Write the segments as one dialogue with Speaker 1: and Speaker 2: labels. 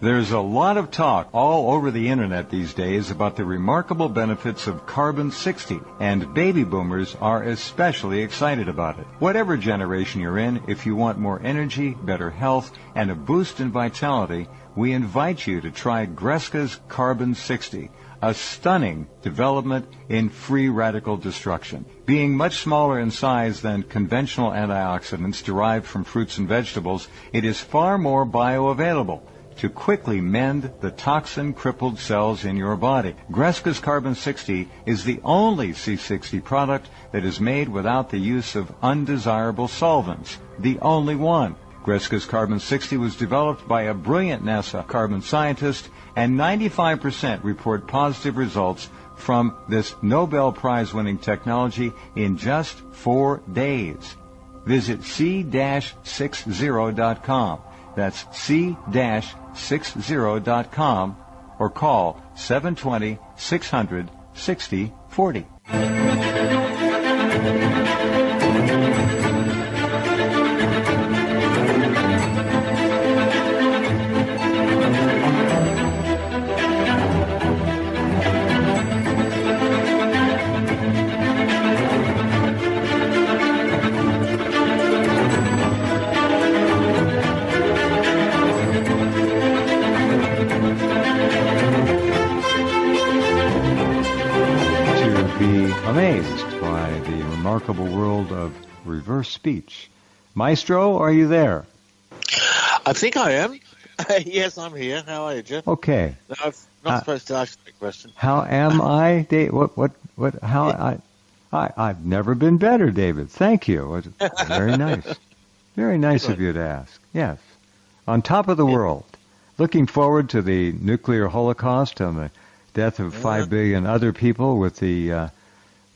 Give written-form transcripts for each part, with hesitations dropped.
Speaker 1: There's a lot of talk all over the internet these days about the remarkable benefits of carbon-60, and baby boomers are especially excited about it. Whatever generation you're in, if you want more energy, better health, and a boost in vitality, we invite you to try Greska's Carbon-60, a stunning development in free radical destruction. Being much smaller in size than conventional antioxidants derived from fruits and vegetables, it is far more bioavailable to quickly mend the toxin-crippled cells in your body. Greska's Carbon-60 is the only C60 product that is made without the use of undesirable solvents. The only one. Greska's Carbon-60 was developed by a brilliant NASA carbon scientist, and 95% report positive results from this Nobel Prize-winning technology in just 4 days. Visit c-60.com. That's c-60.com, or call 720-600-6040. Amazed by the remarkable world of reverse speech. Maestro, are you there?
Speaker 2: I think I am. Yes, I'm here. How are you, Jeff?
Speaker 1: Okay.
Speaker 2: No, I'm not supposed to ask that question.
Speaker 1: How am I, Dave? I've never been better, David. Thank you. Very nice. Very nice of you to ask. Yes. On top of the world. Looking forward to the nuclear holocaust and the death of 5 billion other people with the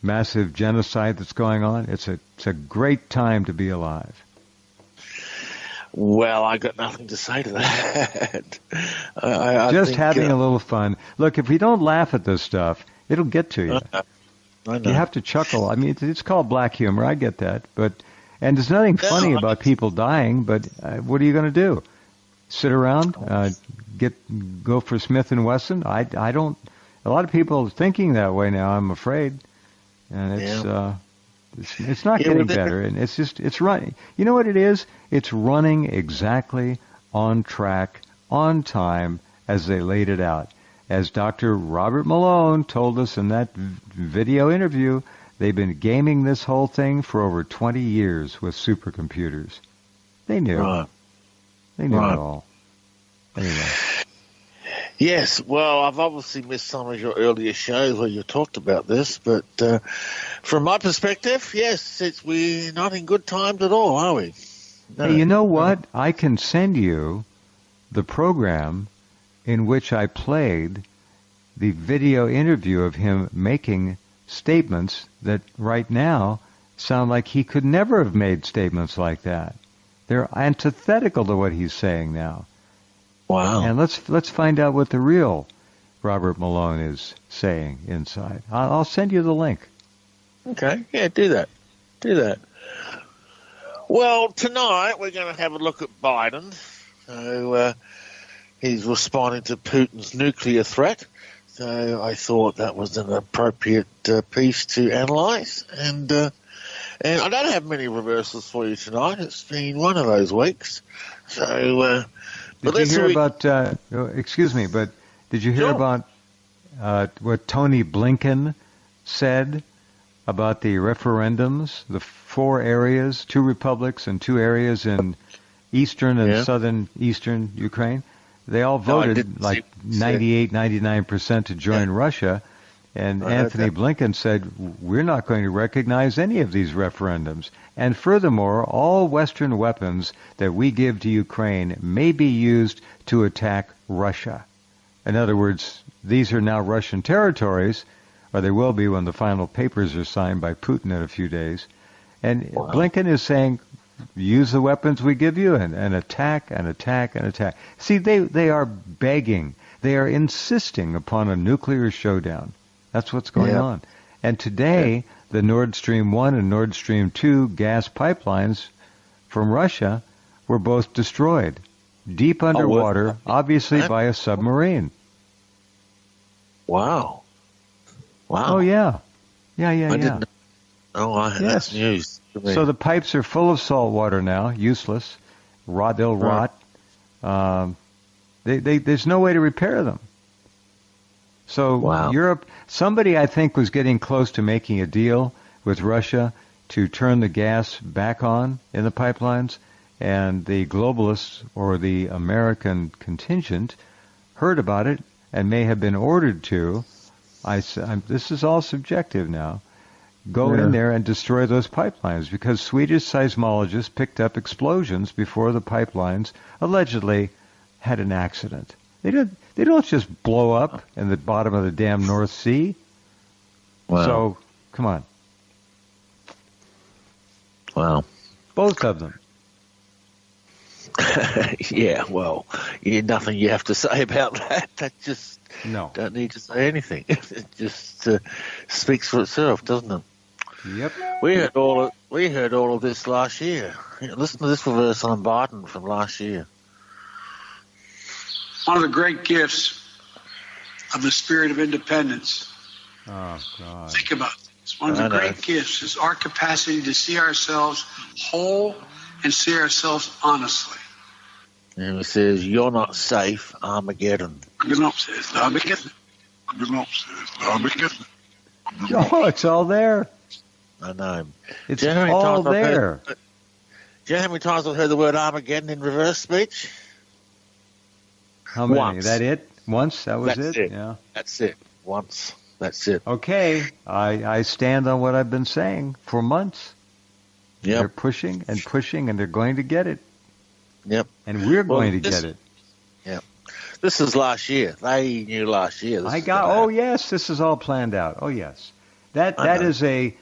Speaker 1: massive genocide that's going on. It's a great time to be alive.
Speaker 2: Well, I got nothing to say to that.
Speaker 1: Just having a little fun. Look, if we don't laugh at this stuff, it'll get to you.
Speaker 2: I know.
Speaker 1: You have to chuckle. I mean, it's called black humor. I get that, and there's nothing funny about people dying. But what are you going to do? Sit around? Go for Smith and Wesson? I don't. A lot of people are thinking that way now, I'm afraid. And it's not getting better, and it's running. You know what it is? It's running exactly on track, on time, as they laid it out. As Dr. Robert Malone told us in that video interview, they've been gaming this whole thing for over 20 years with supercomputers. They knew.
Speaker 2: Right.
Speaker 1: They knew it all. Anyway.
Speaker 2: Yes, well, I've obviously missed some of your earlier shows where you talked about this, but from my perspective, yes, we're not in good times at all, are we? No.
Speaker 1: Hey, you know what? I can send you the program in which I played the video interview of him making statements that right now sound like he could never have made statements like that. They're antithetical to what he's saying now.
Speaker 2: Wow.
Speaker 1: And let's find out what the real Robert Malone is saying inside. I'll send you the link.
Speaker 2: Okay. Yeah, do that. Well, tonight we're going to have a look at Biden. So he's responding to Putin's nuclear threat. So I thought that was an appropriate piece to analyze. And I don't have many reversals for you tonight. It's been one of those weeks. So...
Speaker 1: Did you hear about, excuse me, but did you hear about what Tony Blinken said about the referendums, the 4 areas, 2 republics and 2 areas in eastern and southern eastern Ukraine? They all voted 98, 99% to join Russia. And Anthony Blinken said, we're not going to recognize any of these referendums. And furthermore, all Western weapons that we give to Ukraine may be used to attack Russia. In other words, these are now Russian territories, or they will be when the final papers are signed by Putin in a few days. And Blinken is saying, use the weapons we give you and attack and attack and attack. See, they are begging. They are insisting upon a nuclear showdown. That's what's going on. And today, the Nord Stream 1 and Nord Stream 2 gas pipelines from Russia were both destroyed. deep underwater, obviously by a submarine.
Speaker 2: Wow.
Speaker 1: Oh, yeah. Yeah.
Speaker 2: Didn't. That's news to me.
Speaker 1: So the pipes are full of salt water now, useless. They'll rot. There's no way to repair them. So Europe, somebody I think was getting close to making a deal with Russia to turn the gas back on in the pipelines, and the globalists or the American contingent heard about it and may have been ordered to. This is all subjective now. Go in there and destroy those pipelines, because Swedish seismologists picked up explosions before the pipelines allegedly had an accident. They don't just blow up in the bottom of the damn North Sea. Wow. So, come on.
Speaker 2: Wow.
Speaker 1: Both of them.
Speaker 2: Yeah, well, nothing you have to say about that. That just don't need to say anything. It just speaks for itself, doesn't it?
Speaker 1: Yep.
Speaker 2: We heard all of this last year. Listen to this reverse on Biden from last year.
Speaker 3: One of the great gifts of the spirit of independence.
Speaker 1: Oh, God.
Speaker 3: Think about this. One of the great gifts is our capacity to see ourselves whole and see ourselves honestly.
Speaker 2: And it says, "You're not safe, Armageddon."
Speaker 3: Armageddon.
Speaker 1: Oh, it's all there.
Speaker 2: I know.
Speaker 1: It's all there.
Speaker 2: Do you know how many times I've heard the word Armageddon in reverse speech?
Speaker 1: How many?
Speaker 2: Once.
Speaker 1: That it? Once? That was
Speaker 2: That's it?
Speaker 1: Yeah.
Speaker 2: That's it. Once. That's it.
Speaker 1: Okay. I stand on what I've been saying for months.
Speaker 2: Yep.
Speaker 1: They're pushing and pushing, and they're going to get it.
Speaker 2: Yep.
Speaker 1: And we're going to get it.
Speaker 2: Yep. This is last year. They knew last year.
Speaker 1: Yes, this is all planned out. Oh, yes. That is a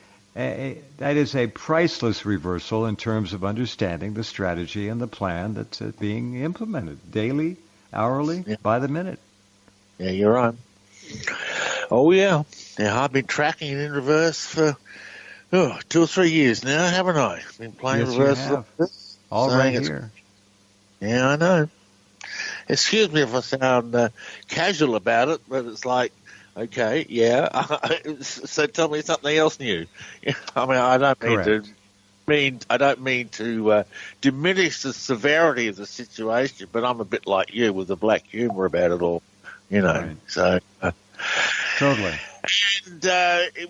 Speaker 1: priceless reversal in terms of understanding the strategy and the plan that's being implemented daily, hourly, by the minute.
Speaker 2: Yeah, you're right. Oh, yeah. Yeah, I've been tracking it in reverse for 2 or 3 years now, haven't I? Been playing reverse.
Speaker 1: You have. All right here.
Speaker 2: Yeah, I know. Excuse me if I sound casual about it, but it's like, okay, yeah. So tell me something else new. I mean, I don't mean to diminish the severity of the situation, but I'm a bit like you with the black humor about it all, Right. So
Speaker 1: totally.
Speaker 2: And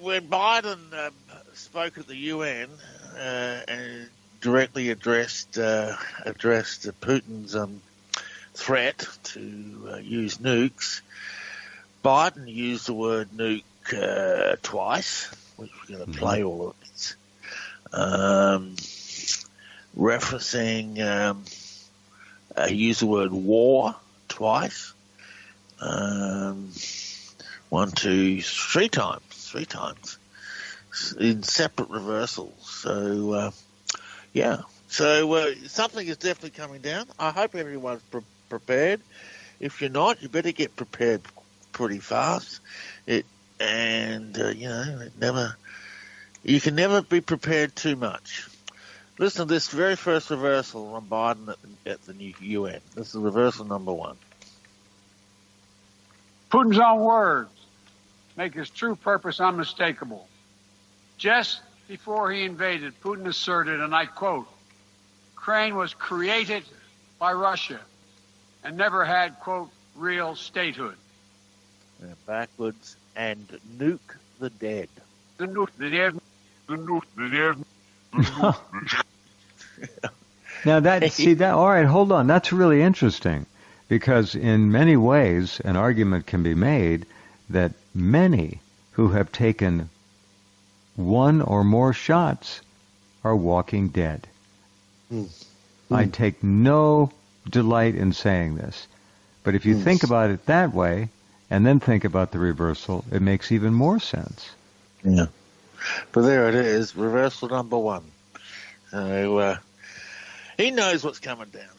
Speaker 2: when Biden spoke at the UN and directly addressed Putin's threat to use nukes, Biden used the word nuke twice, which we're going to play all of it, referencing, he used the word war twice, 3 times in separate reversals. So, So something is definitely coming down. I hope everyone's prepared. If you're not, you better get prepared pretty fast. You can never be prepared too much. Listen to this very first reversal on Biden at the UN. This is reversal number 1.
Speaker 3: Putin's own words make his true purpose unmistakable. Just before he invaded, Putin asserted, and I quote, "Ukraine was created by Russia and never had, quote, real statehood."
Speaker 2: Backwards, and nuke the dead.
Speaker 3: The nuke the dead. The nuke the dead.
Speaker 1: Now all right, hold on. That's really interesting, because in many ways an argument can be made that many who have taken one or more shots are walking dead. I take no delight in saying this, but if you think about it that way and then think about the reversal, it makes even more sense.
Speaker 2: Yeah. But there it is, reversal number 1. So he knows what's coming down.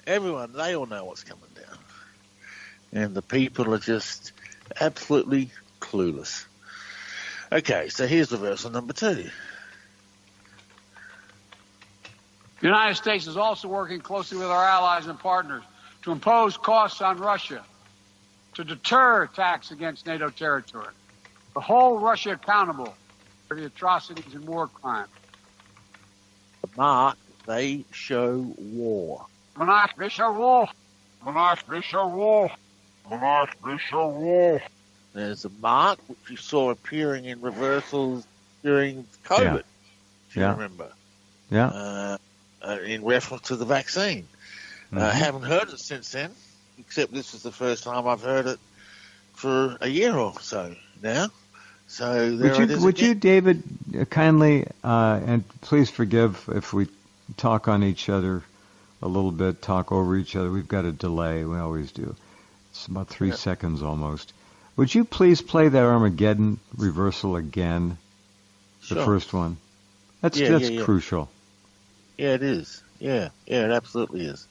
Speaker 2: Everyone, they all know what's coming down. And the people are just absolutely clueless. Okay, so here's reversal number 2.
Speaker 3: The United States is also working closely with our allies and partners to impose costs on Russia, to deter attacks against NATO territory, to hold Russia accountable for the atrocities and war crimes.
Speaker 2: Mark, they show war.
Speaker 3: Monarch, they show war.
Speaker 4: Monarch, they show war. Monarch, they show war.
Speaker 2: There's a mark which you saw appearing in reversals during COVID, if you remember.
Speaker 1: Yeah.
Speaker 2: In reference to the vaccine. I haven't heard it since then, except this is the first time I've heard it for a year or so now. So
Speaker 1: would you, David, kindly, and please forgive if we talk on each other a little bit, talk over each other. We've got a delay. We always do. It's about 3 seconds almost. Would you please play that Armageddon reversal again? The first one. That's crucial.
Speaker 2: Yeah, it is. Yeah, it absolutely is.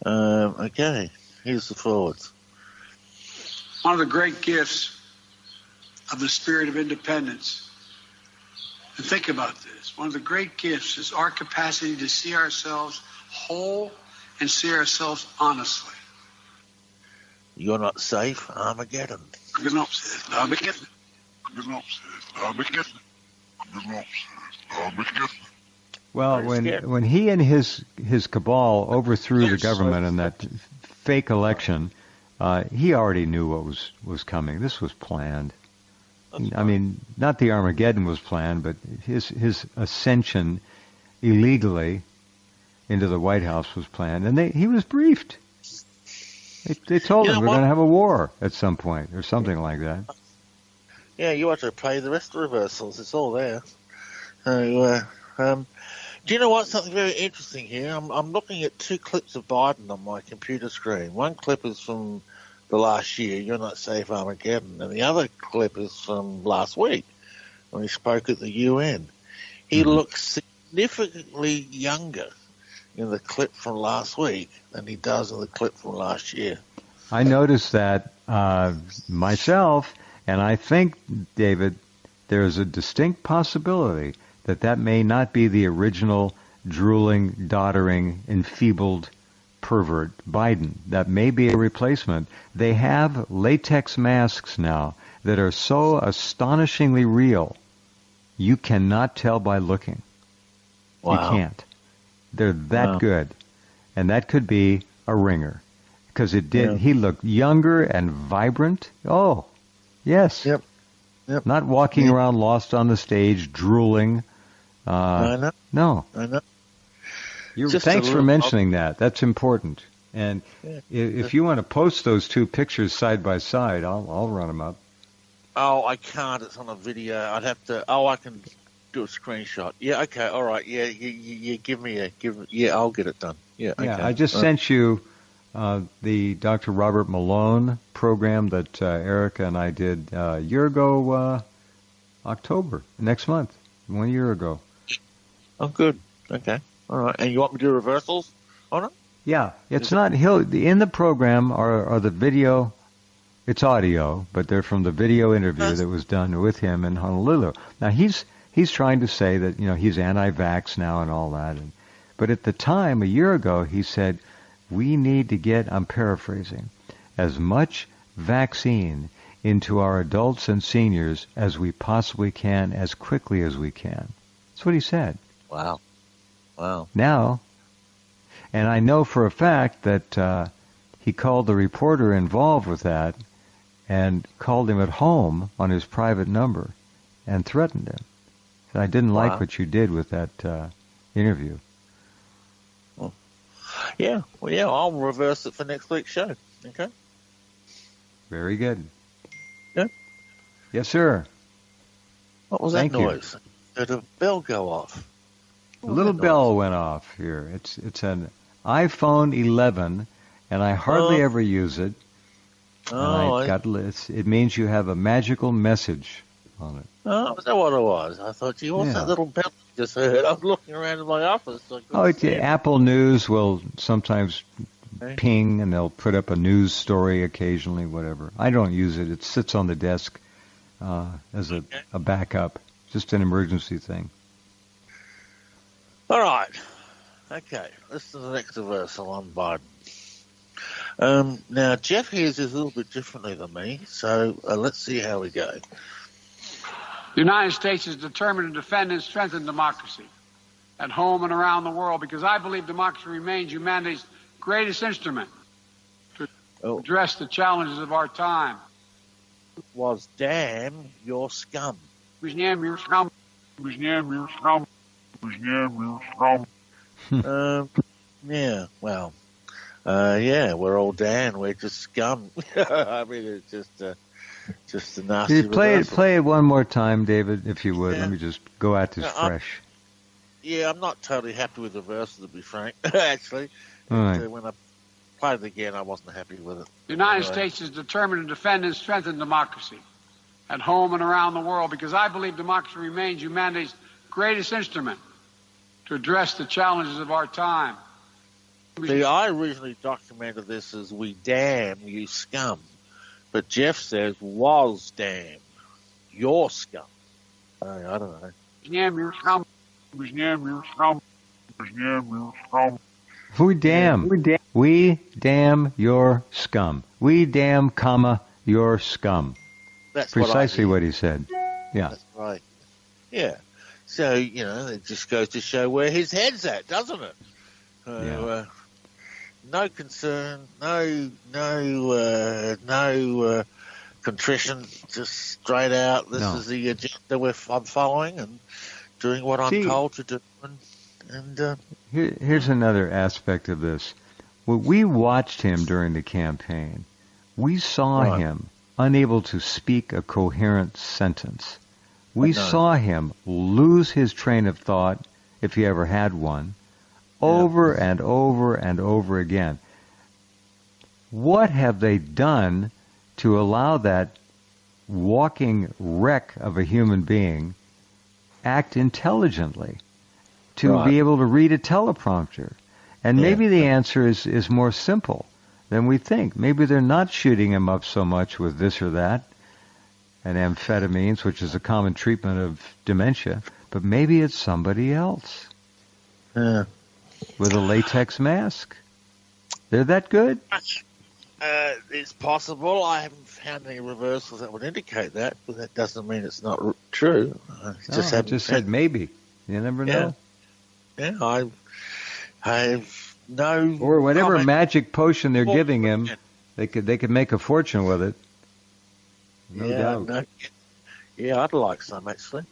Speaker 2: Okay, here's the forwards.
Speaker 3: One of the great gifts of the spirit of independence, and think about this, one of the great gifts is our capacity to see ourselves whole and see ourselves honestly.
Speaker 2: You're not safe, Armageddon.
Speaker 3: You're not safe, Armageddon.
Speaker 4: You're not safe, Armageddon. You're not safe, Armageddon.
Speaker 1: Well, when he and his cabal overthrew the government in that fake election, he already knew what was coming. This was planned. I mean, not the Armageddon was planned, but his ascension illegally into the White House was planned, and he was briefed. They told him we're going to have a war at some point, or something like that.
Speaker 2: Yeah, you ought to play the rest of the reversals. It's all there. So, do you know what? Something very interesting here. I'm looking at 2 clips of Biden on my computer screen. One clip is from the last year, You're Not Safe, Armageddon, and the other clip is from last week when he spoke at the UN. He looks significantly younger in the clip from last week than he does in the clip from last year.
Speaker 1: I noticed that myself, and I think, David, there's a distinct possibility that may not be the original drooling, doddering, enfeebled pervert Biden. That may be a replacement. They have latex masks now that are so astonishingly real, you cannot tell by looking.
Speaker 2: Wow.
Speaker 1: You can't. They're that good. And that could be a ringer. Because he looked younger and vibrant. Oh, yes.
Speaker 2: Yep.
Speaker 1: Not walking around lost on the stage, drooling.
Speaker 2: I know.
Speaker 1: No.
Speaker 2: I know.
Speaker 1: Thanks for mentioning that. That's important. And if you want to post those 2 pictures side by side, I'll run them up.
Speaker 2: Oh, I can't. It's on a video. I'd have to. Oh, I can do a screenshot. Yeah. Okay. All right. Yeah. Yeah. I'll get it done. Yeah. Okay.
Speaker 1: Yeah. I just sent you the Dr. Robert Malone program that Erica and I did a year ago, October, next month, 1 year ago.
Speaker 2: Oh, good. Okay. All right. And you want me to do reversals on it?
Speaker 1: Yeah. It's not, in the program are the video, it's audio, but they're from the video interview that was done with him in Honolulu. Now, he's trying to say that, he's anti-vax now and all that. But at the time, a year ago, he said, we need to get, I'm paraphrasing, as much vaccine into our adults and seniors as we possibly can, as quickly as we can. That's what he said.
Speaker 2: Wow.
Speaker 1: Now, and I know for a fact that he called the reporter involved with that and called him at home on his private number and threatened him. So I didn't like what you did with that interview.
Speaker 2: Yeah. Well, yeah, I'll reverse it for next week's show. Okay.
Speaker 1: Very good.
Speaker 2: Yeah.
Speaker 1: Yes, sir.
Speaker 2: What was that noise? Did a bell go off?
Speaker 1: A little bell went off here. It's an iPhone 11, and I hardly ever use it. It means you have a magical message on it.
Speaker 2: Oh, is that what it was? I thought, what's that little bell I just heard? I was looking around in my office.
Speaker 1: Apple News will sometimes ping, and they'll put up a news story occasionally, whatever. I don't use it. It sits on the desk as a backup, just an emergency thing.
Speaker 2: All right. Okay. This is the next reversal on Biden. Now, Jeff hears this a little bit differently than me, so let's see how we go.
Speaker 3: The United States is determined to defend and strengthen democracy at home and around the world because I believe democracy remains humanity's greatest instrument to address the challenges of our time.
Speaker 2: Was damn your scum.
Speaker 3: Damn your scum.
Speaker 4: Damn your scum. Damn your scum.
Speaker 2: Yeah, well, yeah, we're all Dan. We're just scum. I mean, it's just a nasty.
Speaker 1: Play it one more time, David, if you would.
Speaker 2: Yeah.
Speaker 1: Let me just go at this fresh.
Speaker 2: I'm not totally happy with the verse, to be frank. Actually,
Speaker 1: All right.
Speaker 2: When I played it again, I wasn't happy with it.
Speaker 3: The United States is determined to defend and strengthen democracy at home and around the world because I believe democracy remains humanity's greatest instrument to address the challenges of our time.
Speaker 2: See, I originally documented this as "we damn you scum," but Jeff says "was damn your scum." I don't know.
Speaker 3: Damn your scum.
Speaker 4: Damn your scum. Damn your scum.
Speaker 1: We damn your scum. We damn, your scum.
Speaker 2: That's
Speaker 1: precisely what he said. Yeah.
Speaker 2: That's right. Yeah. So, it just goes to show where his head's at, doesn't it? No concern, no contrition, just straight out. This is the agenda I'm following and doing what I'm told to do. And
Speaker 1: here's another aspect of this. When we watched him during the campaign, we saw him unable to speak a coherent sentence. We saw him lose his train of thought, if he ever had one, over and over and over again. What have they done to allow that walking wreck of a human being act intelligently, to be able to read a teleprompter? And maybe the answer is more simple than we think. Maybe they're not shooting him up so much with this or that, and amphetamines, which is a common treatment of dementia, but maybe it's somebody else with a latex mask. They're that good?
Speaker 2: It's possible. I haven't found any reversals that would indicate that, but that doesn't mean it's not true.
Speaker 1: I just said maybe. You never know.
Speaker 2: Yeah, I've no.
Speaker 1: Or whatever
Speaker 2: comment.
Speaker 1: magic potion they're giving him, they could make a fortune with it. No doubt.
Speaker 2: Yeah, I'd like some actually.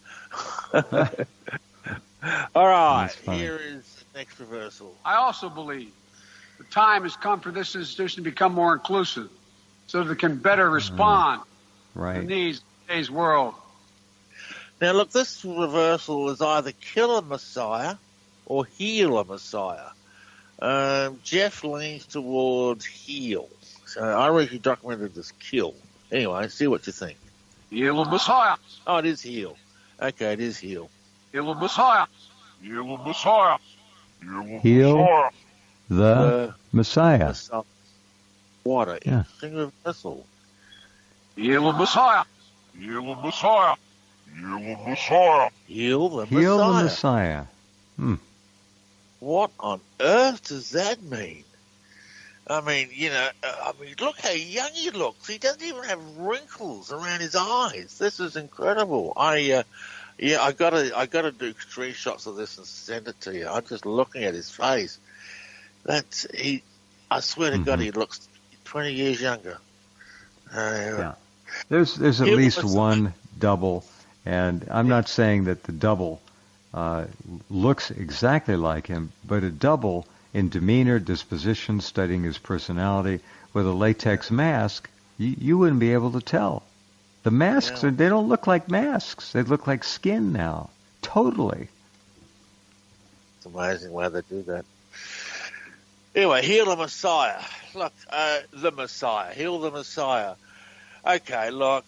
Speaker 2: All right, here is the next reversal.
Speaker 3: I also believe the time has come for this institution to become more inclusive so that it can better respond to the needs of today's world.
Speaker 2: Now, look, this reversal is either kill a Messiah or heal a Messiah. Jeff leans towards heal. So I reckon he documented this kill. Anyway, see what you think.
Speaker 3: Heal a Messiah.
Speaker 2: Oh, it is heal. Okay, it is heal.
Speaker 3: Heal a Messiah.
Speaker 4: Heal a Messiah.
Speaker 1: Heal the Messiah.
Speaker 2: What an interesting reversal.
Speaker 3: Heal a Messiah.
Speaker 4: Heal a Messiah. Heal a Messiah.
Speaker 2: Heal the Messiah.
Speaker 1: Heal the Messiah.
Speaker 2: What on earth does that mean? I mean, look how young he looks. He doesn't even have wrinkles around his eyes. This is incredible. I gotta do screenshots of this and send it to you. I'm just looking at his face. I swear to God, he looks 20 years younger.
Speaker 1: There's at least one double, and I'm not saying that the double looks exactly like him, but a double in demeanor, disposition, studying his personality, with a latex mask, you wouldn't be able to tell. The masks, they don't look like masks. They look like skin now. Totally.
Speaker 2: It's amazing why they do that. Anyway, heal the Messiah. Look, the Messiah. Heal the Messiah. Okay, look,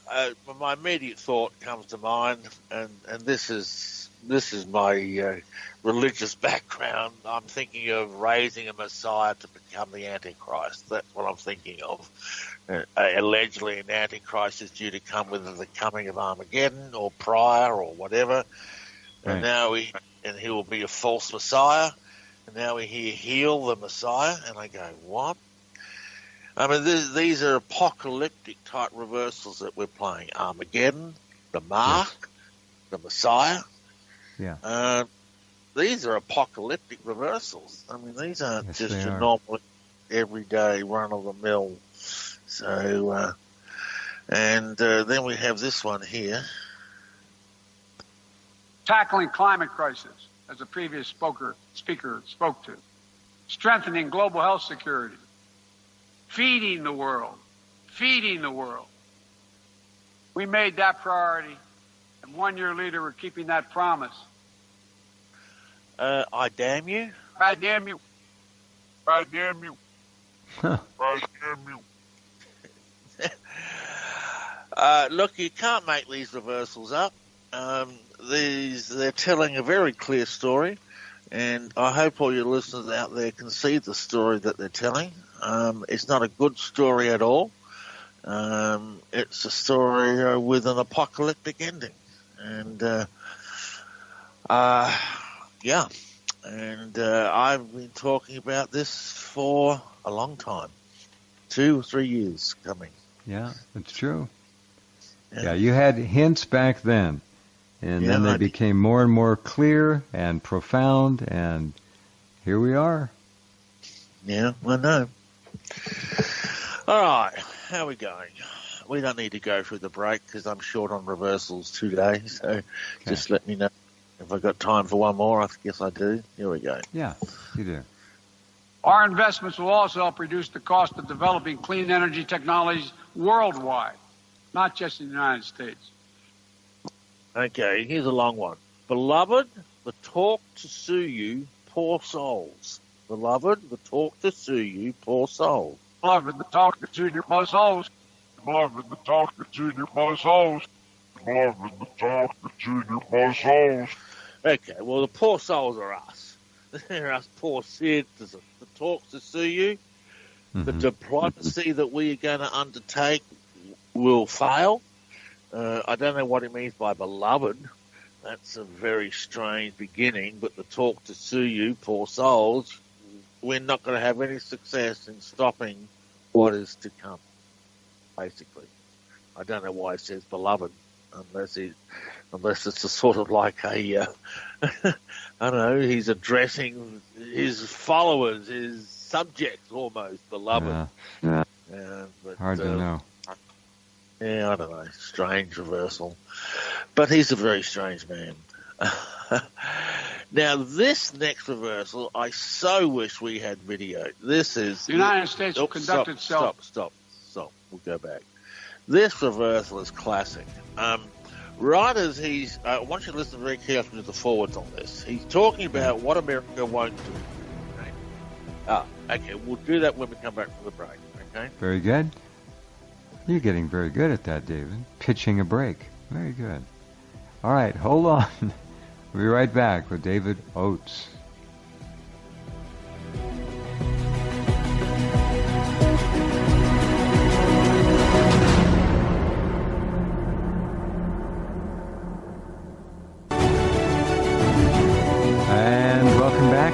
Speaker 2: my immediate thought comes to mind, and this is my religious background. I'm thinking of raising a Messiah to become the Antichrist. That's what I'm thinking of. Allegedly, an Antichrist is due to come with the coming of Armageddon or prior or whatever, and now he will be a false Messiah. And now we hear heal the Messiah, and I go, what? I mean, these are apocalyptic type reversals that we're playing. Armageddon, the Mark, the Messiah.
Speaker 1: Yeah.
Speaker 2: These are apocalyptic reversals. I mean, these aren't
Speaker 1: Yes,
Speaker 2: just
Speaker 1: they
Speaker 2: your
Speaker 1: are.
Speaker 2: normal, everyday, run-of-the-mill. So, and then we have this one here.
Speaker 3: Tackling climate crisis, as the previous speaker spoke to. Strengthening global health security. Feeding the world. Feeding the world. We made that priority, and 1 year later we're keeping that promise.
Speaker 2: I damn you.
Speaker 3: I damn you.
Speaker 4: I damn you. I damn you.
Speaker 2: Look, you can't make these reversals up. They're telling a very clear story, and I hope all your listeners out there can see the story that they're telling. It's not a good story at all. It's a story with an apocalyptic ending, and yeah. And I've been talking about this for a long time, 2 or 3 years coming.
Speaker 1: Yeah, it's true. Yeah, you had hints back then, and then they became more and more clear and profound, and here we are.
Speaker 2: Yeah, I know. All right, how are we going? We don't need to go through the break because I'm short on reversals today, so just let me know if I've got time for one more. I guess I do. Here we go.
Speaker 1: Yeah, you do.
Speaker 3: Our investments will also help reduce the cost of developing clean energy technologies worldwide, not just in the United States.
Speaker 2: Okay, here's a long one. Beloved, the talk to sue you, poor souls. Beloved, the talk to sue you, poor souls.
Speaker 3: Beloved, the talk to sue you, poor souls.
Speaker 4: Beloved, the talk to junior poor souls. Beloved, the talk to junior poor souls.
Speaker 2: Okay, well, the poor souls are us. They're us poor citizens. The talk to sue you, the diplomacy that we are going to undertake will fail. I don't know what it means by beloved. That's a very strange beginning, but the talk to sue you, poor souls, we're not going to have any success in stopping what is to come, basically. I don't know why it says beloved, unless it's a sort of like a, I don't know, he's addressing his followers, his subjects almost, beloved.
Speaker 1: But, hard to know.
Speaker 2: Yeah, I don't know. Strange reversal. But he's a very strange man. Now, this next reversal, I so wish we had video. This is...
Speaker 3: The United States will conduct itself...
Speaker 2: Stop. We'll go back. This reversal is classic. Right as he's... I want you to listen very carefully to the forwards on this. He's talking about what America won't do. Okay, we'll do that when we come back from the break. Okay?
Speaker 1: Very good. You're getting very good at that, David. Pitching a break. Very good. All right, hold on. We'll be right back with David Oates. And welcome back.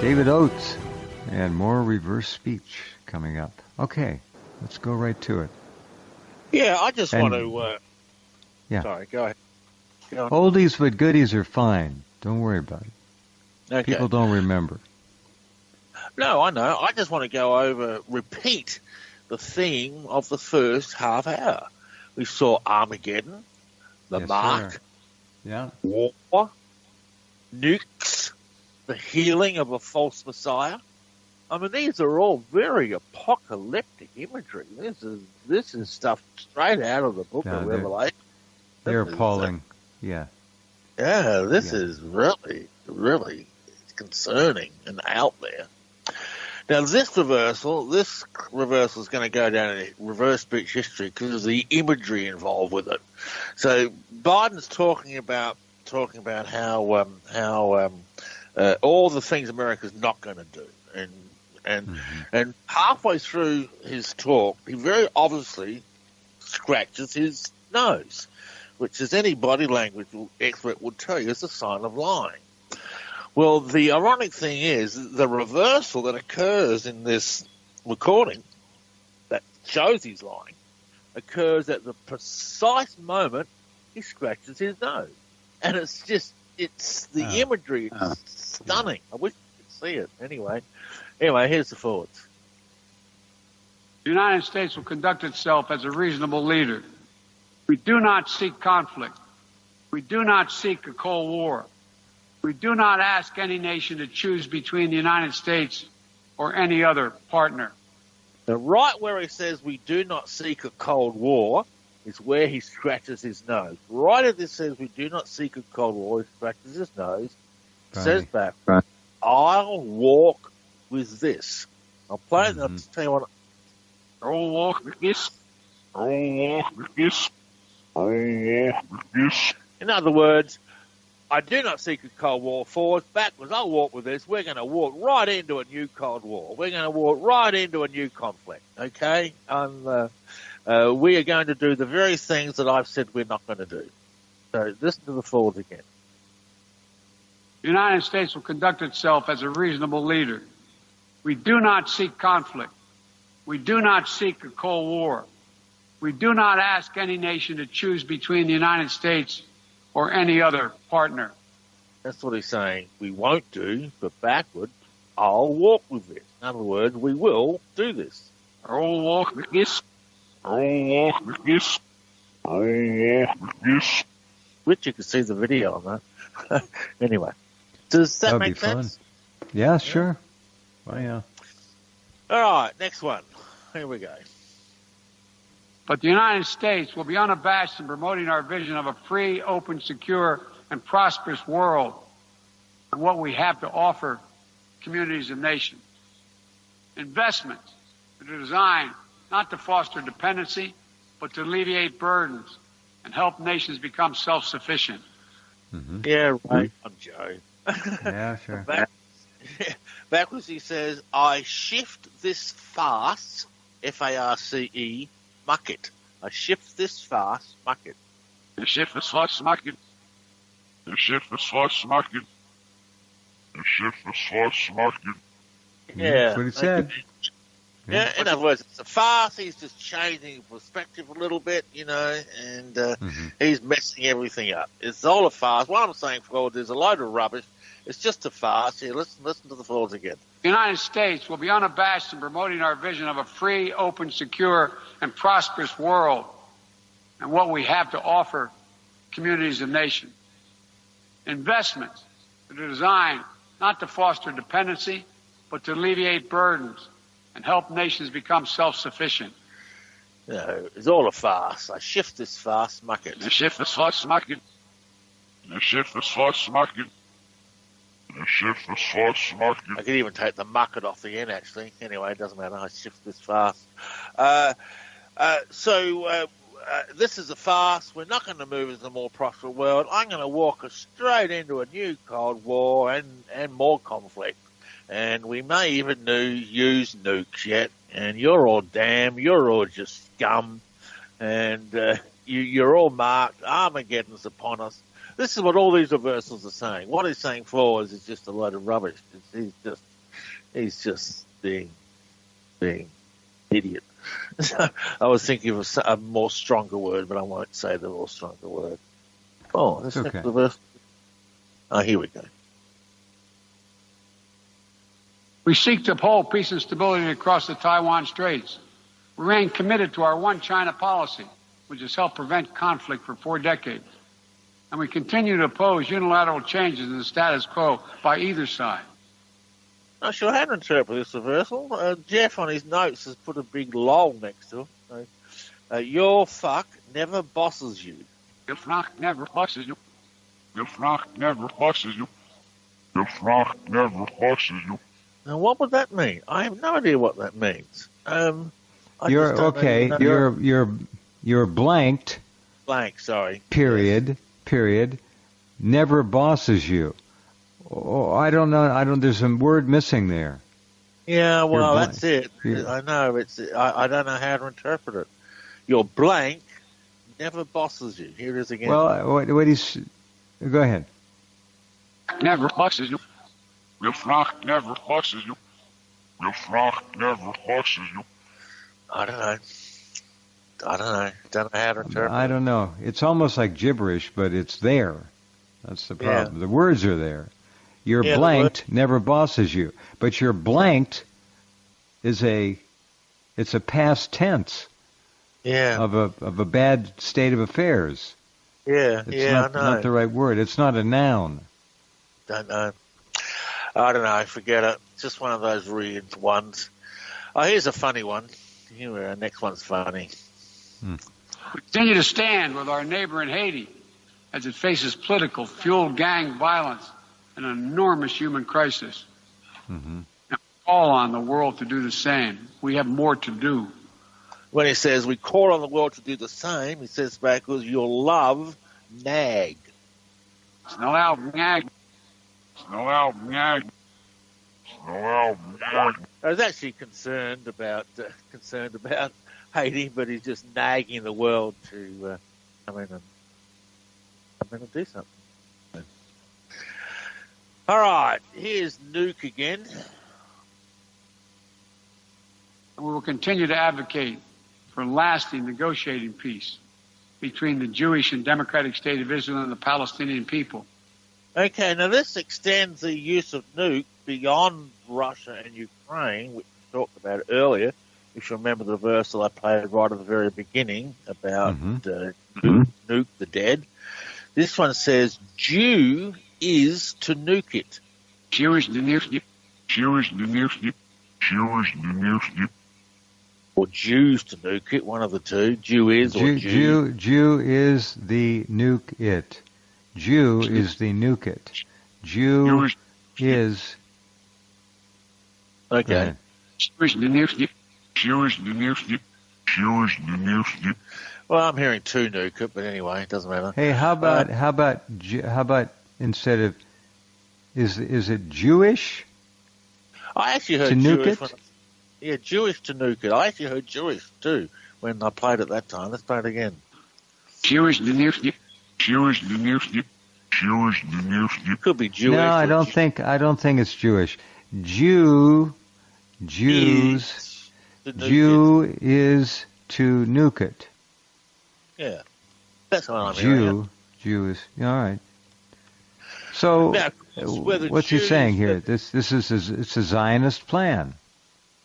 Speaker 1: David Oates and more reverse speech coming up. Okay. Let's go right to it.
Speaker 2: Yeah, I just want to...
Speaker 1: yeah.
Speaker 2: Sorry, go ahead. Go on.
Speaker 1: Oldies but goodies are fine. Don't worry about it.
Speaker 2: Okay.
Speaker 1: People don't remember.
Speaker 2: No, I know. I just want to repeat the theme of the first half hour. We saw Armageddon, the Mark,
Speaker 1: sir. Yeah.
Speaker 2: war, nukes, the healing of a false messiah. I mean, these are all very apocalyptic imagery. This is stuff straight out of the book of Revelation.
Speaker 1: They're appalling. Yeah.
Speaker 2: Yeah, this is really, really concerning and out there. Now, this reversal is going to go down in reverse speech history because of the imagery involved with it. So Biden's talking about how all the things America's not going to do, and halfway through his talk, he very obviously scratches his nose, which, as any body language expert would tell you, is a sign of lying. Well, the ironic thing is the reversal that occurs in this recording that shows he's lying occurs at the precise moment he scratches his nose. And it's the imagery is stunning. I wish you could see it. Anyway, here's the forwards.
Speaker 3: The United States will conduct itself as a reasonable leader. We do not seek conflict. We do not seek a Cold War. We do not ask any nation to choose between the United States or any other partner.
Speaker 2: Now, right where he says we do not seek a Cold War is where he scratches his nose. Right as it says we do not seek a Cold War, he scratches his nose, says back, I'll walk with this. I'll play it and I'll tell you what.
Speaker 3: I'll walk with this.
Speaker 4: I'll walk with this. I'll walk with this.
Speaker 2: In other words, I do not seek a Cold War. Forwards, backwards, I'll walk with this. We're going to walk right into a new Cold War. We're going to walk right into a new conflict, okay? We are going to do the very things that I've said we're not going to do. So listen to the forwards again.
Speaker 3: The United States will conduct itself as a reasonable leader. We do not seek conflict. We do not seek a Cold War. We do not ask any nation to choose between the United States or any other partner.
Speaker 2: That's what he's saying. We won't do, but backward, I'll walk with this. In other words, we will do this.
Speaker 3: I'll walk with this.
Speaker 4: I'll walk with this. I'll walk with this.
Speaker 2: Which you can see the video on that. Anyway, does that make sense?
Speaker 1: Fun. Yeah, sure. Well, yeah.
Speaker 2: All right, next one. Here we go.
Speaker 3: But the United States will be unabashed in promoting our vision of a free, open, secure, and prosperous world and what we have to offer communities of nations. Investments that are designed not to foster dependency, but to alleviate burdens and help nations become self-sufficient.
Speaker 1: Mm-hmm.
Speaker 2: Yeah, right. I'm Joe.
Speaker 1: Yeah, sure.
Speaker 2: Backwards he says, I shift this farce, F-A-R-C-E, muck it. I shift this farce, muck it.
Speaker 4: I shift this farce, muck it. I shift this farce, muck it. I shift this farce, muck it.
Speaker 2: Yeah.
Speaker 1: That's what he said.
Speaker 2: Yeah, in other words, it's a farce. He's just changing perspective a little bit, and he's messing everything up. It's all a farce. What I'm saying, forward, there's a load of rubbish. It's just a farce. Here, listen to the forwards again.
Speaker 3: The United States will be unabashed in promoting our vision of a free, open, secure, and prosperous world and what we have to offer communities of nations. Investments that are designed not to foster dependency, but to alleviate burdens and help nations become self-sufficient.
Speaker 2: No, it's all a farce. I shift this farce, muck it.
Speaker 4: I shift this farce, muck it. I shift this farce, muck it. I shift this farce, muck it.
Speaker 2: I could even take the muck it off the end, actually. Anyway, it doesn't matter. I shift this farce. This is a farce. We're not going to move into a more prosperous world. I'm going to walk us straight into a new Cold War and more conflict. And we may even use nukes yet. And you're all damn. You're all just scum. And you're all marked. Armageddon's upon us. This is what all these reversals are saying. What he's saying forwards is just a load of rubbish. He's just being idiot. I was thinking of a more stronger word, but I won't say the more stronger word. Oh, that's okay. Reverse. Oh, here we go.
Speaker 3: We seek to uphold peace and stability across the Taiwan Straits. We remain committed to our one China policy, which has helped prevent conflict for 4 decades. And we continue to oppose unilateral changes in the status quo by either side.
Speaker 2: I sure had interpreted this reversal. Jeff on his notes has put a big lol next to it. Your fuck never bosses you.
Speaker 3: Your fuck never bosses you.
Speaker 4: Your fuck never bosses you. Your fuck never bosses you.
Speaker 2: Now, what would that mean? I have no idea what that means.
Speaker 1: You're okay. You're blanked.
Speaker 2: Blank. Sorry.
Speaker 1: Period. Never bosses you. Oh, I don't know. There's some word missing there.
Speaker 2: Yeah, well, that's it. I know. I don't know how to interpret it. Your blank never bosses you. Here it is again.
Speaker 1: Well, go ahead.
Speaker 3: Never bosses you.
Speaker 4: Your flock never bosses you. Your flock never horses you.
Speaker 2: I don't know. Don't know how to interpret
Speaker 1: I don't know. It's almost like gibberish, but it's there. That's the problem.
Speaker 2: Yeah.
Speaker 1: The words are there. Your
Speaker 2: Yeah,
Speaker 1: blanked never bosses you, but your blanked is it's a past tense of a bad state of affairs.
Speaker 2: Yeah,
Speaker 1: It's
Speaker 2: I know.
Speaker 1: not the right word. It's not a noun.
Speaker 2: Don't know. I don't know. Forget it. Just one of those weird ones. Oh, here's a funny one. Here, our next one's funny.
Speaker 3: We continue to stand with our neighbor in Haiti as it faces political, fueled gang violence and an enormous human crisis.
Speaker 1: Mm-hmm.
Speaker 3: And we call on the world to do the same. We have more to do.
Speaker 2: When he says, we call on the world to do the same, he says backwards, you'll love nag.
Speaker 3: Snow out, nag.
Speaker 4: Snow out, nag. Snow out, nag.
Speaker 2: I was actually concerned about Haiti, but he's just nagging the world to come in and do something. All right, here's Nuke again.
Speaker 3: We will continue to advocate for lasting negotiating peace between the Jewish and democratic state of Israel and the Palestinian people.
Speaker 2: Okay, now this extends the use of nuke beyond Russia and Ukraine, which we talked about earlier. If you remember the verse that I played right at the very beginning about nuke the dead. This one says, Jew is to nuke it.
Speaker 3: Jewish to nuke it.
Speaker 4: Jewish to nuke it. Jewish to nuke it.
Speaker 2: Or Jews to nuke it, one of the two. Jew is or Jew.
Speaker 1: Jew is the nuke it. Jew is the nuke it. Jew is...
Speaker 2: Okay.
Speaker 3: Jewish to nuke it.
Speaker 4: Jewish to nuke it. Jewish to nuke it.
Speaker 2: Well, I'm hearing two nuke it, but anyway, it doesn't matter.
Speaker 1: Hey, how about instead of is it Jewish?
Speaker 2: I actually heard
Speaker 1: to nuke
Speaker 2: Jewish.
Speaker 1: it?
Speaker 2: Jewish to nuke it. I actually heard Jewish too when I played it that time. Let's play it again.
Speaker 3: Jewish to nuke it.
Speaker 4: Jewish to nuke it. Jewish to nuke it.
Speaker 2: Could be Jewish.
Speaker 1: No, I don't think it's Jewish. Jew is to nuke it.
Speaker 2: Yeah, that's what I'm hearing.
Speaker 1: Jew is all right. So,
Speaker 2: Now,
Speaker 1: what's he saying here? This is it's a Zionist plan.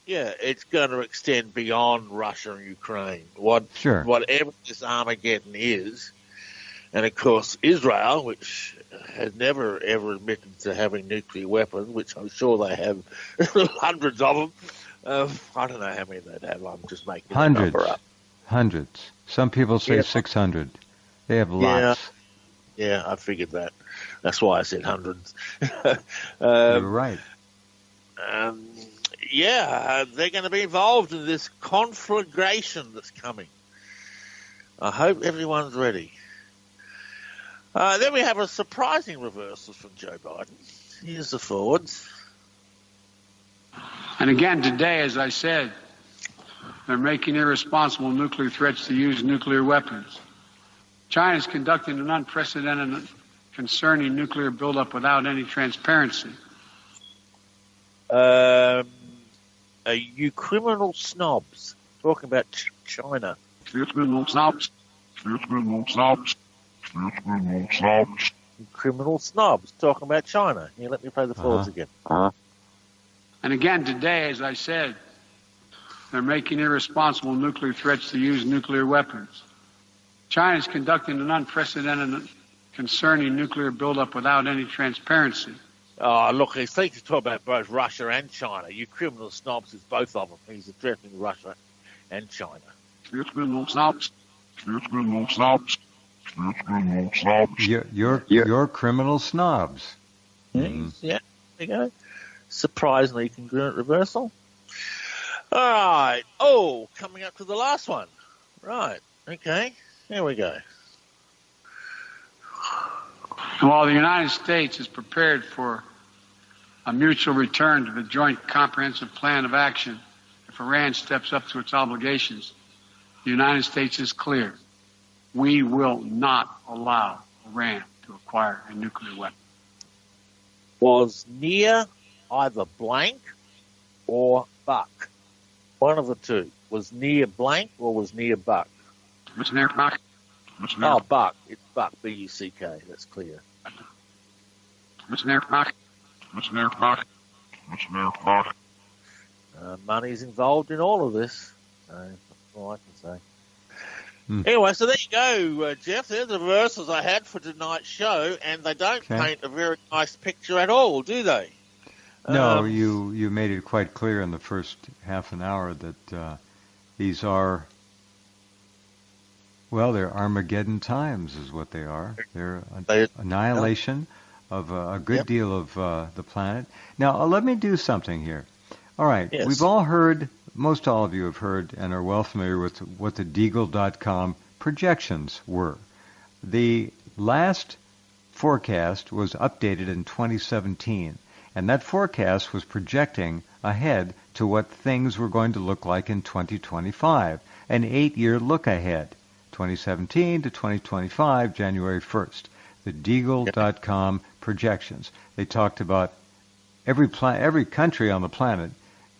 Speaker 2: Yeah, it's going to extend beyond Russia and Ukraine. Whatever this Armageddon is, and of course Israel, which has never ever admitted to having nuclear weapons, which I'm sure they have hundreds of them. I don't know how many they'd have. I'm just making that number up.
Speaker 1: Hundreds. Some people say 600. They have lots.
Speaker 2: Yeah, I figured that. That's why I said hundreds.
Speaker 1: You're right.
Speaker 2: They're going to be involved in this conflagration that's coming. I hope everyone's ready. Then we have a surprising reversal from Joe Biden. Here's the forwards.
Speaker 3: And again today, as I said, they're making irresponsible nuclear threats to use nuclear weapons. China is conducting an unprecedented concerning nuclear buildup without any transparency.
Speaker 2: You criminal snobs talking about China.
Speaker 4: You criminal snobs. You criminal snobs. You criminal snobs.
Speaker 2: You criminal snobs talking about China. Here, let me play the forwards again.
Speaker 3: And again today, as I said, they're making irresponsible nuclear threats to use nuclear weapons. China is conducting an unprecedented concerning nuclear buildup without any transparency.
Speaker 2: Oh, look, he's talking about both Russia and China. You criminal snobs is both of them. He's addressing Russia and China.
Speaker 4: You criminal snobs. You criminal snobs. You criminal snobs.
Speaker 1: You're criminal snobs.
Speaker 2: Yeah, there you go. Surprisingly congruent reversal. All right. Oh, coming up to the last one. Right. Okay. Here we go.
Speaker 3: And while the United States is prepared for a mutual return to the Joint Comprehensive Plan of Action, if Iran steps up to its obligations, the United States is clear. We will not allow Iran to acquire a nuclear weapon.
Speaker 2: Was near either blank or buck? One of the two. Was near blank or was near buck?
Speaker 4: Was near buck. Was near.
Speaker 2: Oh, buck. It's buck. B-U-C-K. That's clear.
Speaker 4: Was near buck. Was near buck. Was near buck.
Speaker 2: Money's involved in all of this. That's all I can say. Anyway, so there you go, Jeff. There's the verses I had for tonight's show, and they don't paint a very nice picture at all, do they?
Speaker 1: No, you made it quite clear in the first half an hour that these are, well, they're Armageddon times is what they are. They're annihilation of a good deal of the planet. Now, let me do something here. All right, we've all heard, most all of you have heard and are well familiar with what the Deagel.com projections were. The last forecast was updated in 2017, and that forecast was projecting ahead to what things were going to look like in 2025, an 8-year look ahead, 2017 to 2025, January 1st. The Deagel.com projections. They talked about every country on the planet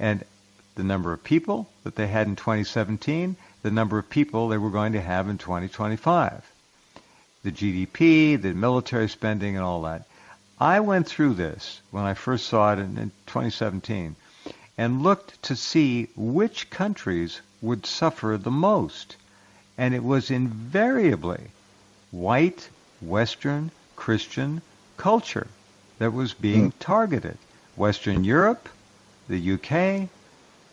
Speaker 1: and the number of people that they had in 2017, the number of people they were going to have in 2025, the GDP, the military spending, and all that. I went through this when I first saw it in 2017 and looked to see which countries would suffer the most. And it was invariably white, Western, Christian culture that was being targeted. Western Europe, the UK,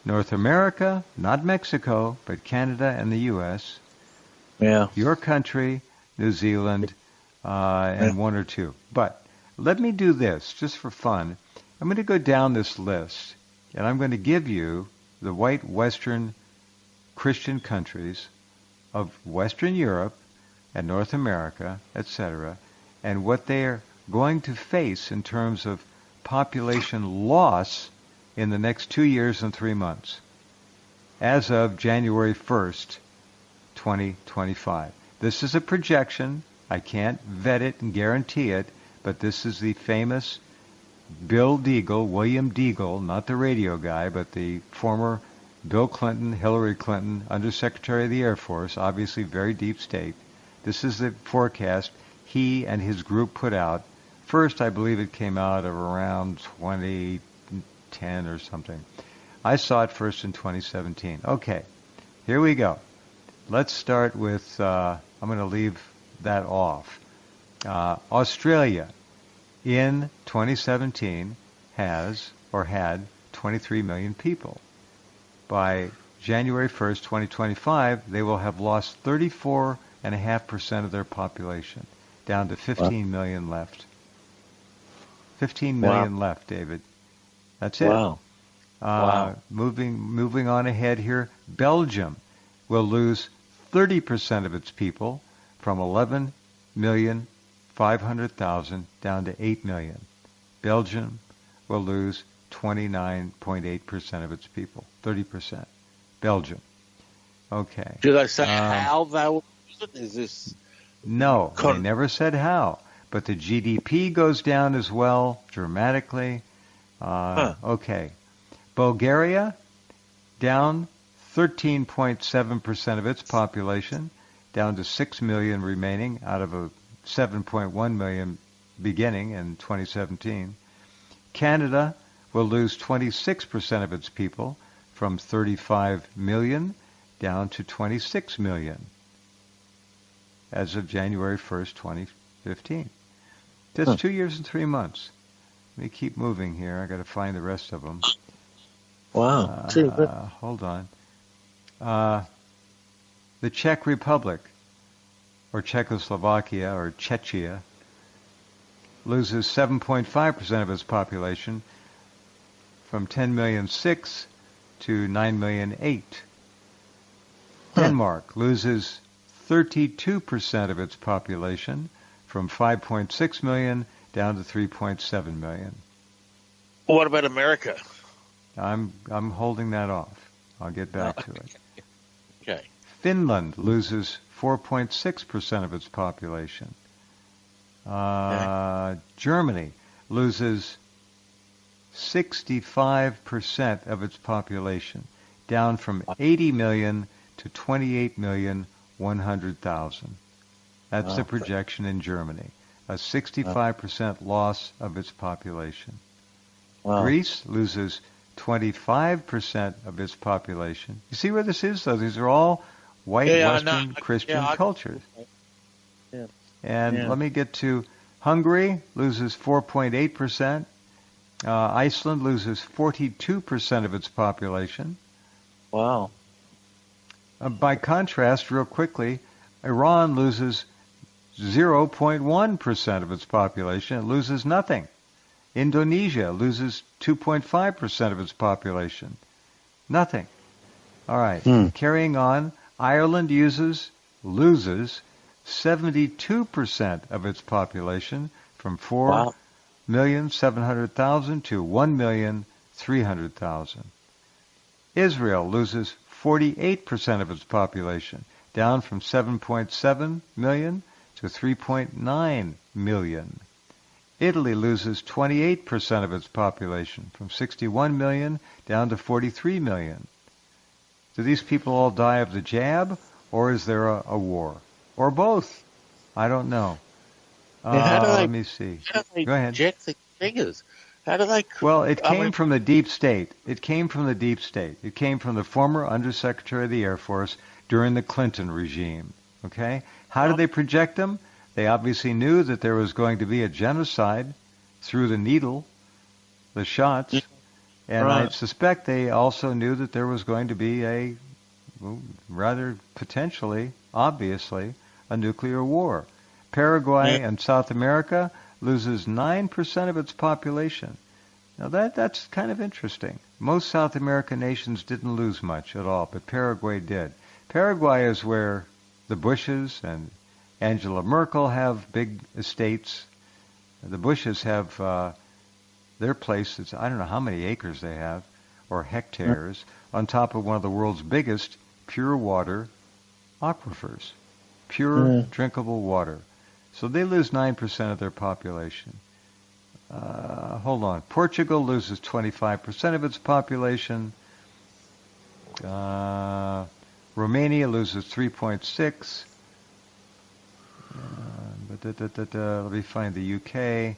Speaker 1: North America, not Mexico, but Canada and the U.S., your country, New Zealand, and one or two. But let me do this, just for fun. I'm going to go down this list, and I'm going to give you the white Western Christian countries of Western Europe and North America, etc., and what they're going to face in terms of population loss in the next 2 years and 3 months, as of January 1st, 2025. This is a projection. I can't vet it and guarantee it, but this is the famous William Deagel, not the radio guy, but the former Bill Clinton, Hillary Clinton, Undersecretary of the Air Force, obviously very deep state. This is the forecast he and his group put out. First, I believe it came out of around 2010 or something. I saw it first in 2017. Okay, here we go. Let's start with, I'm going to leave that off. Australia in 2017 has or had 23 million people. By January 1st, 2025, they will have lost 34.5% of their population, down to 15 million left. 15 million left, David. That's it.
Speaker 2: Wow.
Speaker 1: Moving on ahead here, Belgium will lose 30% of its people from 11,500,000 down to 8 million. Belgium will lose 29.8% of its people, 30%. Belgium. Okay.
Speaker 2: Do they say how they will use it? Is this...
Speaker 1: No, they never said how. But the GDP goes down as well, dramatically. Okay. Bulgaria, down 13.7% of its population, down to 6 million remaining out of a 7.1 million beginning in 2017. Canada will lose 26% of its people from 35 million down to 26 million as of January 1st, 2015. That's 2 years and 3 months. Let me keep moving here. I got to find the rest of them.
Speaker 2: Wow.
Speaker 1: Hold on. The Czech Republic, or Czechoslovakia, or Czechia, loses 7.5% of its population from 10,600,000 to 9,800,000. Denmark loses 32% of its population from 5.6 million down to 3.7 million.
Speaker 2: Well, what about America?
Speaker 1: I'm holding that off. I'll get back to it.
Speaker 2: Okay.
Speaker 1: Finland loses 4.6% of its population. Germany loses 65% of its population, down from 80 million to 28,100,000. That's the projection in Germany. A 65% loss of its population.
Speaker 2: Wow.
Speaker 1: Greece loses 25% of its population. You see where this is, though? These are all white Western Christian cultures.
Speaker 2: Yeah.
Speaker 1: And let me get to Hungary loses 4.8%. Iceland loses 42% of its population.
Speaker 2: Wow.
Speaker 1: By contrast, real quickly, Iran loses 0.1% of its population. It loses nothing. Indonesia loses 2.5% of its population. Nothing. All right. Carrying on, Ireland loses 72% of its population from 4,700,000 to 1,300,000. Israel loses 48% of its population, down from 7.7 million to 3.9 million. Italy loses 28% of its population, from 61 million down to 43 million. Do these people all die of the jab, or is there a war? Or both? I don't know. Let me see.
Speaker 2: How do they
Speaker 1: Go ahead.
Speaker 2: project the figures? How do they...
Speaker 1: Well, it came from the deep state. It came from the deep state. It came from the former Undersecretary of the Air Force during the Clinton regime. Okay? How did they project them? They obviously knew that there was going to be a genocide through the needle, the shots, and I suspect they also knew that there was going to be a, rather potentially, obviously, a nuclear war. Paraguay and South America loses 9% of its population. Now that's kind of interesting. Most South American nations didn't lose much at all, but Paraguay did. Paraguay is where the Bushes and Angela Merkel have big estates. The Bushes have their place. I don't know how many acres they have, or hectares, on top of one of the world's biggest pure water aquifers. Pure drinkable water. So they lose 9% of their population. Hold on. Portugal loses 25% of its population. Romania loses 3.6%. Let me find the UK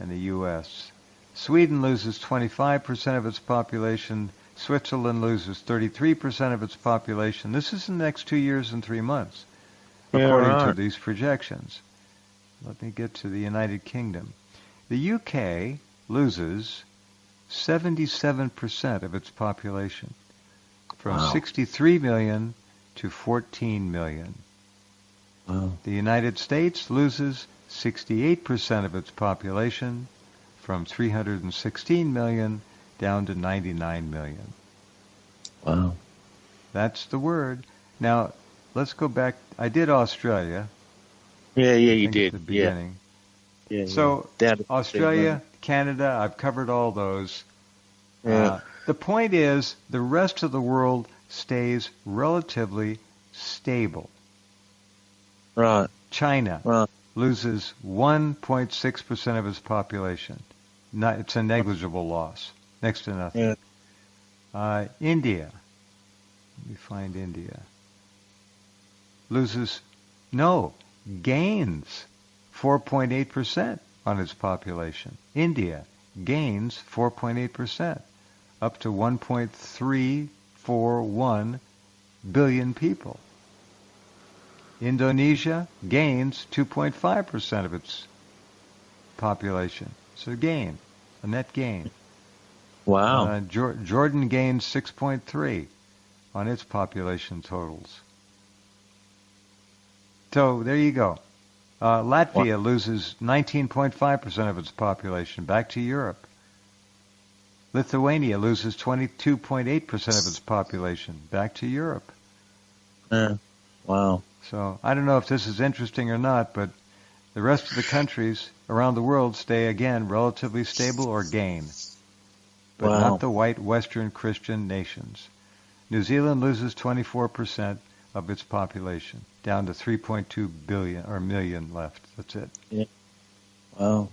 Speaker 1: and the US. Sweden loses 25% of its population. Switzerland loses 33% of its population. This is in the next 2 years and 3 months, according to these projections. Let me get to the United Kingdom. The UK loses 77% of its population, from 63 million to 14 million.
Speaker 2: Wow.
Speaker 1: The United States loses 68% of its population, from 316 million down to 99 million.
Speaker 2: Wow.
Speaker 1: That's the word. Now, let's go back. I did Australia.
Speaker 2: Yeah, you did.
Speaker 1: At the beginning.
Speaker 2: Yeah.
Speaker 1: So, Australia, Canada, I've covered all those.
Speaker 2: Yeah.
Speaker 1: The point is, the rest of the world stays relatively stable.
Speaker 2: Right.
Speaker 1: China loses 1.6% of its population. It's a negligible loss, next to nothing.
Speaker 2: Yeah.
Speaker 1: India, let me find India, gains 4.8% on its population. India gains 4.8%, up to 1.341 billion people. Indonesia gains 2.5% of its population. So a net gain.
Speaker 2: Wow.
Speaker 1: Jordan gains 6.3 on its population totals. So there you go. Latvia loses 19.5% of its population back to Europe. Lithuania loses 22.8% of its population back to Europe.
Speaker 2: Yeah. Wow.
Speaker 1: So I don't know if this is interesting or not, but the rest of the countries around the world stay, again, relatively stable or gain, but not the white Western Christian nations. New Zealand loses 24% of its population, down to 3.2 million left. That's it.
Speaker 2: Yeah. Wow.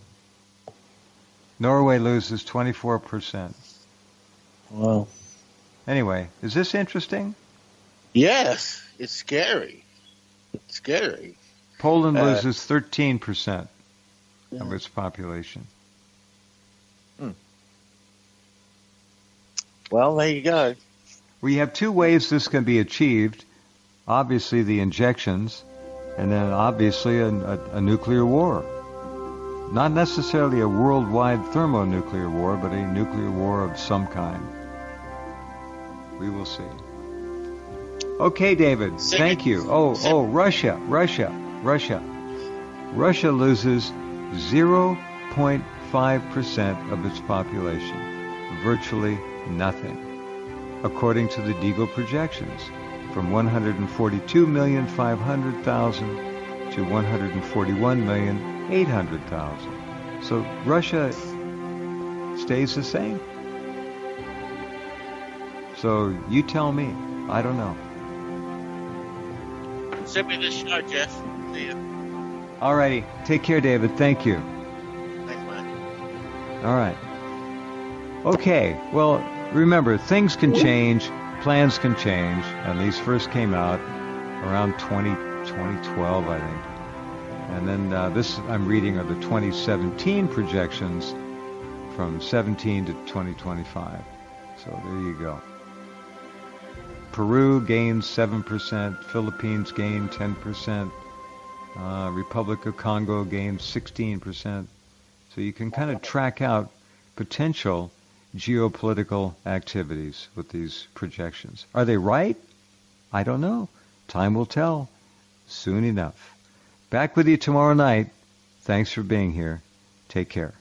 Speaker 1: Norway loses 24%.
Speaker 2: Well,
Speaker 1: Anyway, is this interesting?
Speaker 2: yes, it's scary. It's scary.
Speaker 1: Poland loses 13%
Speaker 2: Yeah.
Speaker 1: of its population.
Speaker 2: Well, there you go.
Speaker 1: We have two ways this can be achieved. Obviously, the injections, and then obviously a nuclear war. Not necessarily a worldwide thermonuclear war, but a nuclear war of some kind. We will see. Okay, David, thank you. Russia. Russia loses 0.5% of its population. Virtually nothing, according to the Deagel projections, from 142,500,000 to 141,800,000. So Russia stays the same. So you tell me. I don't know.
Speaker 2: Send me this show, Jeff. See you.
Speaker 1: All righty. Take care, David. Thank you.
Speaker 2: Thanks, man.
Speaker 1: All right. Okay. Well, remember, things can change. Plans can change. And these first came out around 2012, I think. And then this I'm reading are the 2017 projections from 17 to 2025. So there you go. Peru gains 7%, Philippines gained 10%, Republic of Congo gained 16%. So you can kind of track out potential geopolitical activities with these projections. Are they right? I don't know. Time will tell soon enough. Back with you tomorrow night. Thanks for being here. Take care.